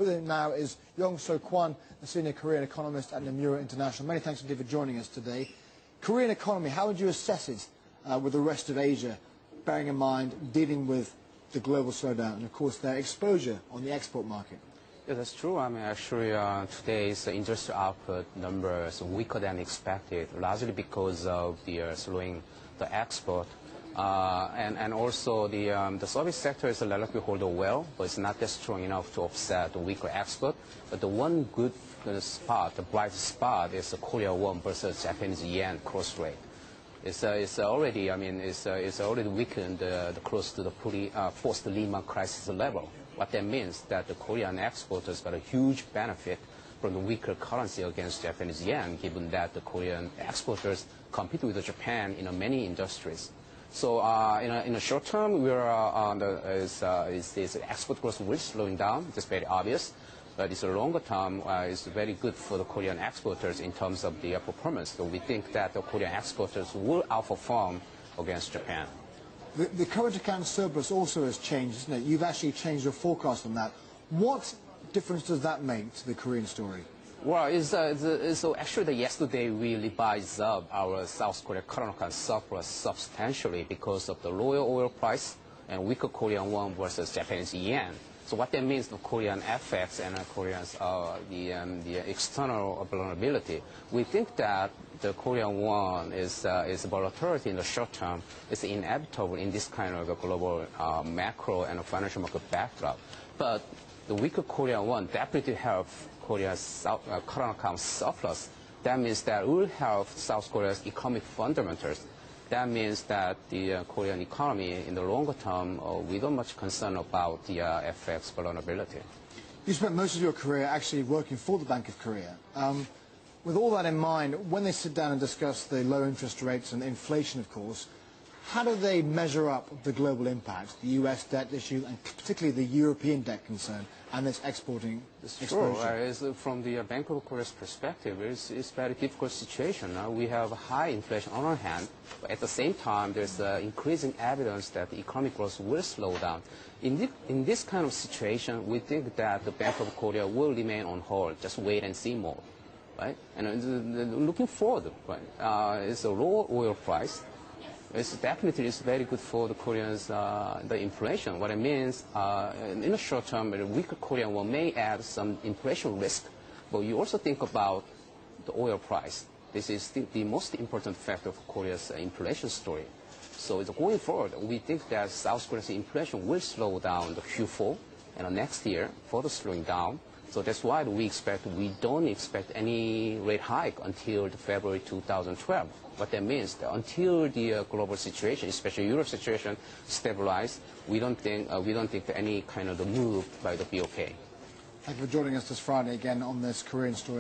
With him now is Young Sun Kwon, a senior Korean economist at Nomura International. Many thanks indeed for joining us today. Korean economy, how would you assess it with the rest of Asia, bearing in mind dealing with the global slowdown and, of course, their exposure on the export market? Yeah, that's true. I mean, actually, today's industrial output numbers are weaker than expected, largely because of the slowing the export. And also the service sector is relatively holding well, but it's not that strong enough to offset the weaker export. But the one good spot, the bright spot, is the Korea won versus Japanese yen cross rate. It's already, it's already weakened close to the post-Lehman crisis level. What that means that the Korean exporters got a huge benefit from the weaker currency against Japanese yen, given that the Korean exporters compete with Japan in many industries. So in the short term, this export growth will slowing down. It's very obvious. But it's a longer term, it's very good for the Korean exporters in terms of their performance. So we think that the Korean exporters will outperform against Japan. The current account surplus also has changed, isn't it? You've actually changed your forecast on that. What difference does that make to the Korean story? Well, so actually yesterday we revised up our South Korea current account surplus substantially because of the lower oil price and weaker Korean won versus Japanese yen. So what that means, the Korean FX and Koreans the external vulnerability. We think that the Korean won is volatility in the short term is inevitable in this kind of a global macro and financial market backdrop. But the weaker Korean won definitely help Korea's current account surplus. That means that it will help South Korea's economic fundamentals. That means that the Korean economy in the longer term, we don't much concern about the FX vulnerability. You spent most of your career actually working for the Bank of Korea. With all that in mind, when they sit down and discuss the low interest rates and inflation, of course, how do they measure up the global impact, the U.S. debt issue, and particularly the European debt concern and this exporting exposure? Sure. From the Bank of Korea's perspective, it's a very difficult situation. We have high inflation on one hand, but at the same time, there's increasing evidence that the economic growth will slow down. In this kind of situation, we think that the Bank of Korea will remain on hold, just wait and see mode, right? And looking forward, right? It's a low oil price. It's definitely very good for the Koreans, the inflation. What it means, in the short term, the weaker Korean won may add some inflation risk, but you also think about the oil price. This is the most important factor for Korea's inflation story. So going forward, we think that South Korea's inflation will slow down the Q4 and next year, further slowing down. So that's why we don't expect any rate hike until February 2012. What that means, that until the global situation, especially Europe situation, stabilize, we don't think that any kind of the move by the BOK. Thank you for joining us this Friday again on this Korean story.